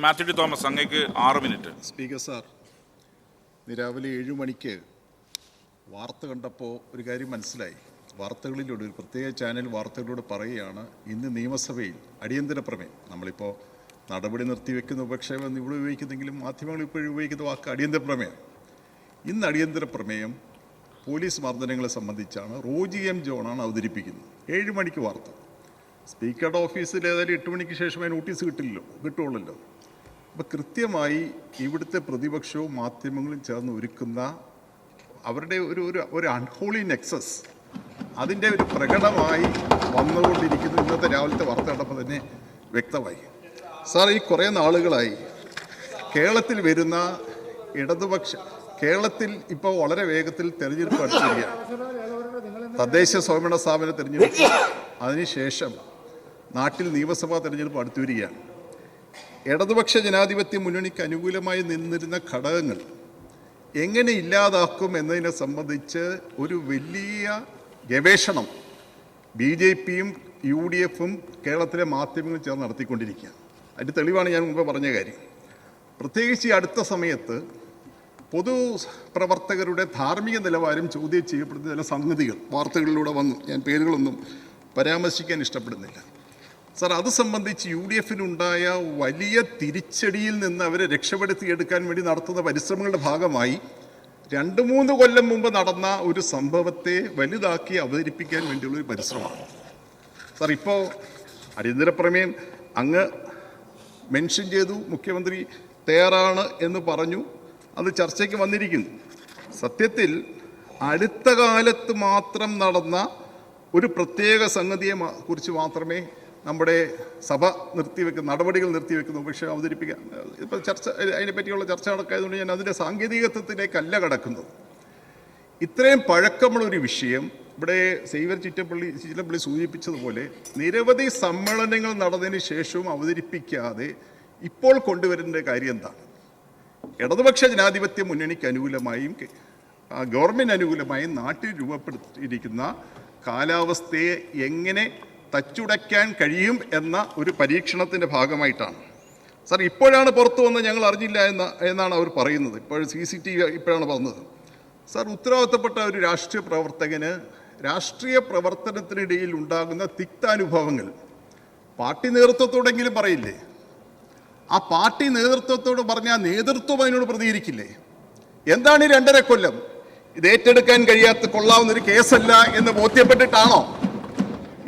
Mathew T Thomas, അങ്ങേക്ക് 6 minute. Speaker sir, രാവിലെ 7 മണിക്ക് വാർത്ത കണ്ടപ്പോൾ ഒരു കാര്യം മനസ്സിലായി. വാർത്തകളിലൂടെ ഒരു പ്രത്യേക ചാനൽ വാർത്തകളിലൂടെ പറയുകയാണ്, ഇന്ന് നിയമസഭയിൽ അടിയന്തര പ്രമേയം. നമ്മളിപ്പോൾ നടപടി നിർത്തിവെക്കുന്ന ഉപക്ഷേപം ഇവിടെ ഉപയോഗിക്കുന്നെങ്കിലും മാധ്യമങ്ങൾ ഇപ്പോൾ ഉപയോഗിക്കുന്ന വാക്ക് അടിയന്തര പ്രമേയം. ഇന്ന് അടിയന്തര പ്രമേയം പോലീസ് മർദ്ദനങ്ങളെ സംബന്ധിച്ചാണ്. റോജി എം ജോണാണ് അവതരിപ്പിക്കുന്നത്. 7 മണിക്ക് വാർത്ത. സ്പീക്കറുടെ ഓഫീസിൽ ഏതായാലും 8 മണിക്ക് ശേഷമേ നോട്ടീസ് കിട്ടുള്ളല്ലോ. അപ്പോൾ കൃത്യമായി ഇവിടുത്തെ പ്രതിപക്ഷവും മാധ്യമങ്ങളും ചേർന്ന് ഒരുക്കുന്ന അവരുടെ ഒരു അൺഹോളി നെക്സസ്, അതിൻ്റെ ഒരു പ്രകടമായി വന്നുകൊണ്ടിരിക്കുന്നു. ഇന്നത്തെ രാവിലത്തെ വാർത്ത കണ്ടപ്പോൾ തന്നെ വ്യക്തമായി. സാർ, ഈ കുറേ നാളുകളായി കേരളത്തിൽ വരുന്ന കേരളത്തിൽ ഇപ്പോൾ വളരെ വേഗത്തിൽ തെരഞ്ഞെടുപ്പ് അടുത്തിരിക്കുകയാണ്. തദ്ദേശ സ്വയംഭരണ സ്ഥാപന തെരഞ്ഞെടുപ്പ്, അതിനുശേഷം നാട്ടിൽ നിയമസഭാ തെരഞ്ഞെടുപ്പ് അടുത്തു വരികയാണ്. ഇടതുപക്ഷ ജനാധിപത്യ മുന്നണിക്ക് അനുകൂലമായി നിന്നിരുന്ന ഘടകങ്ങൾ എങ്ങനെ ഇല്ലാതാക്കും എന്നതിനെ സംബന്ധിച്ച് ഒരു വലിയ ഗവേഷണം BJPയും UDFും കേരളത്തിലെ മാധ്യമങ്ങളും ചേർന്ന് നടത്തിക്കൊണ്ടിരിക്കുകയാണ്. അതിൻ്റെ തെളിവാണ് ഞാൻ മുമ്പ് പറഞ്ഞ കാര്യം. പ്രത്യേകിച്ച് ഈ അടുത്ത സമയത്ത് പൊതുപ്രവർത്തകരുടെ ധാർമ്മിക നിലവാരം ചോദ്യം ചെയ്യപ്പെടുന്ന ചില സംഗതികൾ വാർത്തകളിലൂടെ വന്നു. ഞാൻ പേരുകളൊന്നും പരാമർശിക്കാൻ ഇഷ്ടപ്പെടുന്നില്ല. സാർ, അത് സംബന്ധിച്ച് UDFിനുണ്ടായ വലിയ തിരിച്ചടിയിൽ നിന്ന് അവരെ രക്ഷപ്പെടുത്തിയെടുക്കാൻ വേണ്ടി നടത്തുന്ന പരിശ്രമങ്ങളുടെ ഭാഗമായി 2-3 കൊല്ലം മുമ്പ് നടന്ന ഒരു സംഭവത്തെ വലുതാക്കി അവതരിപ്പിക്കാൻ വേണ്ടിയുള്ളൊരു പരിശ്രമമാണ്. സാർ, ഇപ്പോൾ അടിയന്തര പ്രമേയം അങ്ങ് മെൻഷൻ ചെയ്തു, മുഖ്യമന്ത്രി തയ്യാറാണ് എന്ന് പറഞ്ഞു, അത് ചർച്ചയ്ക്ക് വന്നിരിക്കുന്നു. സത്യത്തിൽ അടുത്ത കാലത്ത് മാത്രം നടന്ന ഒരു പ്രത്യേക സംഗതിയെ കുറിച്ച് മാത്രമേ നമ്മുടെ സഭ നടപടികൾ നിർത്തിവെക്കുന്നു. പക്ഷേ അവതരിപ്പിക്കാൻ ഇപ്പോൾ അതിനെപ്പറ്റിയുള്ള ചർച്ച നടക്കായതുകൊണ്ട് ഞാൻ അതിൻ്റെ സാങ്കേതികത്വത്തിലേക്കല്ല കടക്കുന്നത്. ഇത്രയും പഴക്കമുള്ളൊരു വിഷയം ഇവിടെ സേവ്യർ ചിറ്റപ്പള്ളി സൂചിപ്പിച്ചതുപോലെ നിരവധി സമ്മേളനങ്ങൾ നടന്നതിന് ശേഷവും അവതരിപ്പിക്കാതെ ഇപ്പോൾ കൊണ്ടുവരേണ്ട കാര്യം എന്താണ്? ഇടതുപക്ഷ ജനാധിപത്യ മുന്നണിക്ക് അനുകൂലമായും ഗവൺമെൻറ് അനുകൂലമായും നാട്ടിൽ രൂപപ്പെടുത്തിയിരിക്കുന്ന കാലാവസ്ഥയെ എങ്ങനെ തച്ചുടയ്ക്കാൻ കഴിയും എന്ന ഒരു പരീക്ഷണത്തിൻ്റെ ഭാഗമായിട്ടാണ്. സാർ, ഇപ്പോഴാണ് പുറത്തു വന്ന് ഞങ്ങൾ അറിഞ്ഞില്ല എന്നാണ് അവർ പറയുന്നത്. ഇപ്പോൾ CCTV ഇപ്പോഴാണ് പറഞ്ഞത്. സാർ, ഉത്തരവാദിത്തപ്പെട്ട ഒരു രാഷ്ട്രീയ പ്രവർത്തകന് രാഷ്ട്രീയ പ്രവർത്തനത്തിനിടയിൽ ഉണ്ടാകുന്ന തിക്താനുഭവങ്ങൾ പാർട്ടി നേതൃത്വത്തോടെങ്കിലും പറയില്ലേ? ആ പാർട്ടി നേതൃത്വത്തോട് പറഞ്ഞാൽ നേതൃത്വം അതിനോട് പ്രതികരിക്കില്ലേ? എന്താണ് ഈ 2.5 കൊല്ലം? ഇത് ഏറ്റെടുക്കാൻ കൊള്ളാവുന്നൊരു കേസല്ല എന്ന് ബോധ്യപ്പെട്ടിട്ടാണോ?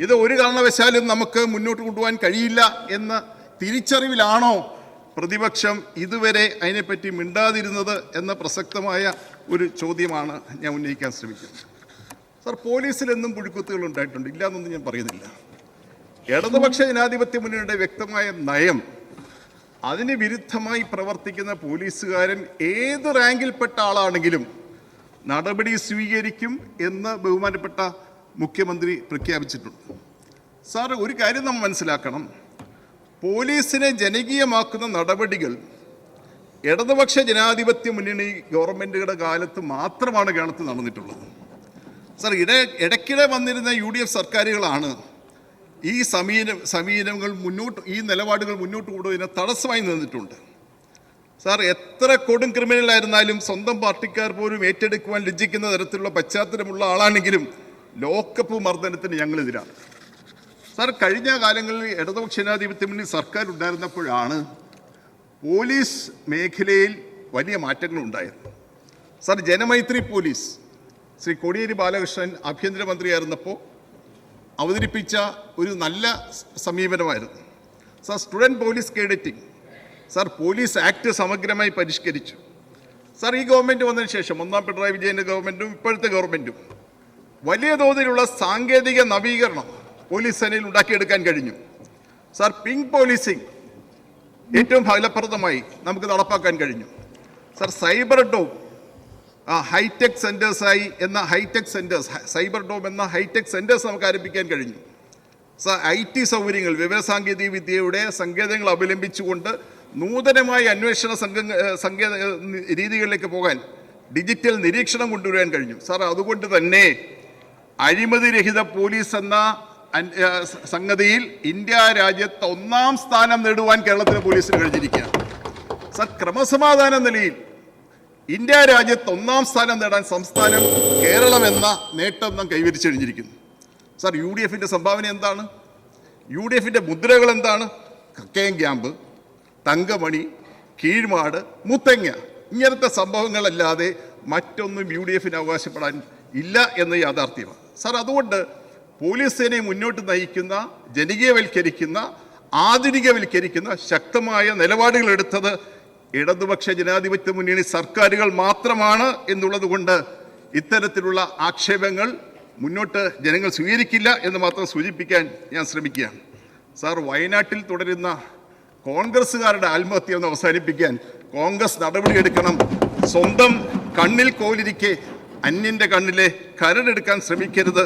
ഇത് ഒരു കാരണവശാലും നമുക്ക് മുന്നോട്ട് കൊണ്ടുപോകാൻ കഴിയില്ല എന്ന തിരിച്ചറിവിലാണോ പ്രതിപക്ഷം ഇതുവരെ അതിനെപ്പറ്റി മിണ്ടാതിരുന്നത് എന്ന പ്രസക്തമായ ഒരു ചോദ്യമാണ് ഞാൻ ഉന്നയിക്കാൻ ശ്രമിക്കുന്നത്. സാർ, പോലീസിലെന്നും പുഴുക്കുത്തുകൾ ഉണ്ടായിട്ടുണ്ട്, ഇല്ല എന്നൊന്നും ഞാൻ പറയുന്നില്ല. ഇടതുപക്ഷ ജനാധിപത്യ മുന്നണിയുടെ വ്യക്തമായ നയം, അതിന് വിരുദ്ധമായി പ്രവർത്തിക്കുന്ന പോലീസുകാരൻ ഏത് റാങ്കിൽപ്പെട്ട ആളാണെങ്കിലും നടപടി സ്വീകരിക്കും എന്ന് ബഹുമാനപ്പെട്ട മുഖ്യമന്ത്രി പ്രഖ്യാപിച്ചിട്ടുണ്ട്. സാർ, ഒരു കാര്യം നമ്മൾ മനസ്സിലാക്കണം. പോലീസിനെ ജനകീയമാക്കുന്ന നടപടികൾ ഇടതുപക്ഷ ജനാധിപത്യ മുന്നണി ഗവൺമെൻറ്റുകളുടെ കാലത്ത് മാത്രമാണ് കേരളത്തിൽ നടന്നിട്ടുള്ളത്. സാർ, ഇടയ്ക്കിടെ വന്നിരുന്ന UDF സർക്കാരുകളാണ് ഈ സമീപനങ്ങൾ ഈ നിലപാടുകൾ മുന്നോട്ട് കൊണ്ടുപോയതിന് തടസ്സമായി നിന്നിട്ടുണ്ട്. സാർ, എത്ര കൊടും ക്രിമിനലായിരുന്നാലും സ്വന്തം പാർട്ടിക്കാർ പോലും ഏറ്റെടുക്കുവാൻ ലജ്ജിക്കുന്ന തരത്തിലുള്ള പശ്ചാത്തലമുള്ള ആളാണെങ്കിലും ലോക്കപ്പ് മർദ്ദനത്തിന് ഞങ്ങളെതിരാണ്. സാർ, കഴിഞ്ഞ കാലങ്ങളിൽ ഇടതുപക്ഷ ജനാധിപത്യ മുന്നണി സർക്കാർ ഉണ്ടായിരുന്നപ്പോഴാണ് പോലീസ് മേഖലയിൽ വലിയ മാറ്റങ്ങൾ ഉണ്ടായത്. സാർ, ജനമൈത്രി പോലീസ് ശ്രീ കോടിയേരി ബാലകൃഷ്ണൻ ആഭ്യന്തരമന്ത്രിയായിരുന്നപ്പോൾ അവതരിപ്പിച്ച ഒരു നല്ല സമീപനമായിരുന്നു. സാർ, സ്റ്റുഡൻറ്റ് പോലീസ് കേഡറ്റിംഗ്, സാർ, പോലീസ് ആക്ട് സമഗ്രമായി പരിഷ്കരിച്ചു. സാർ, ഈ ഗവൺമെൻറ് വന്നതിന് ശേഷം 1ാം പിണറായി വിജയൻ്റെ ഗവൺമെൻറ്റും ഇപ്പോഴത്തെ ഗവൺമെൻറ്റും വലിയ തോതിലുള്ള സാങ്കേതിക നവീകരണം പോലീസ് സേനയിൽ ഉണ്ടാക്കിയെടുക്കാൻ കഴിഞ്ഞു. സാർ, പിങ്ക് പോലീസിംഗ് ഏറ്റവും ഫലപ്രദമായി നമുക്ക് നടപ്പാക്കാൻ കഴിഞ്ഞു. സാർ, സൈബർ ഡോം ഹൈടെക് സെൻറ്റേഴ്സായി എന്ന സൈബർ ഡോം എന്ന ഹൈടെക് സെൻറ്റേഴ്സ് നമുക്ക് ആരംഭിക്കാൻ കഴിഞ്ഞു. സാർ, IT സൗകര്യങ്ങൾ, വിവരസാങ്കേതിക വിദ്യയുടെ സങ്കേതങ്ങൾ അവലംബിച്ചുകൊണ്ട് നൂതനമായ അന്വേഷണ രീതികളിലേക്ക് പോകാൻ ഡിജിറ്റൽ നിരീക്ഷണം കൊണ്ടുവരാൻ കഴിഞ്ഞു. സാർ, അതുകൊണ്ട് തന്നെ അഴിമതിരഹിത പോലീസ് എന്ന സംഗതിയിൽ ഇന്ത്യ രാജ്യത്ത് 1-ാം സ്ഥാനം നേടുവാൻ കേരളത്തിലെ പോലീസിന് കഴിഞ്ഞിരിക്കുകയാണ്. സർ, ക്രമസമാധാന നിലയിൽ ഇന്ത്യ രാജ്യത്ത് 1-ാം സ്ഥാനം നേടാൻ സംസ്ഥാനം കേരളം എന്ന നേട്ടം നാം കൈവരിച്ചു കഴിഞ്ഞിരിക്കുന്നു. സർ, UDFന്റെ സംഭാവന എന്താണ്? UDFന്റെ മുദ്രകൾ എന്താണ്? കക്കയം ക്യാമ്പ്, തങ്കമണി, കീഴ്മാട്, മുത്തങ്ങ, ഇങ്ങനത്തെ സംഭവങ്ങളല്ലാതെ മറ്റൊന്നും UDFന് അവകാശപ്പെടാൻ ഇല്ല എന്ന യാഥാർത്ഥ്യമാണ്. സർ, അതുകൊണ്ട് പോലീസ് സേനയെ മുന്നോട്ട് നയിക്കുന്ന, ജനകീയവൽക്കരിക്കുന്ന, ആധുനികവൽക്കരിക്കുന്ന ശക്തമായ നിലപാടുകൾ എടുത്തത് ഇടതുപക്ഷ ജനാധിപത്യ മുന്നണി സർക്കാരുകൾ മാത്രമാണ് എന്നുള്ളത് കൊണ്ട് ഇത്തരത്തിലുള്ള ആക്ഷേപങ്ങൾ മുന്നോട്ട് ജനങ്ങൾ സ്വീകരിക്കില്ല എന്ന് മാത്രം സൂചിപ്പിക്കാൻ ഞാൻ ശ്രമിക്കുകയാണ്. സാർ, വയനാട്ടിൽ തുടരുന്ന കോൺഗ്രസ്സുകാരുടെ ആത്മഹത്യ ഒന്ന് അവസാനിപ്പിക്കാൻ കോൺഗ്രസ് നടപടിയെടുക്കണം. സ്വന്തം കണ്ണിൽ കോലിരിക്കെ അന്യൻ്റെ കണ്ണിലെ കരടെടുക്കാൻ ശ്രമിക്കരുത്.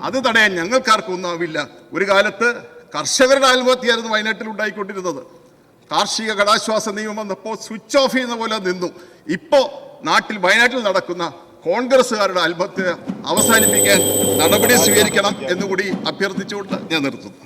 അത് തടയാൻ ഞങ്ങൾക്കാർക്കും ഒന്നാവില്ല. ഒരു കാലത്ത് കർഷകരുടെ ആത്മഹത്യയായിരുന്നു വയനാട്ടിൽ ഉണ്ടായിക്കൊണ്ടിരുന്നത്. കാർഷിക കടാശ്വാസ നിയമം വന്നപ്പോൾ സ്വിച്ച് ഓഫ് ചെയ്യുന്ന പോലെ നിന്നു. ഇപ്പോൾ വയനാട്ടിൽ നടക്കുന്ന കോൺഗ്രസ്സുകാരുടെ ആത്മഹത്യ അവസാനിപ്പിക്കാൻ നടപടി സ്വീകരിക്കണം എന്നുകൂടി അഭ്യർത്ഥിച്ചുകൊണ്ട് ഞാൻ നിർത്തുന്നു.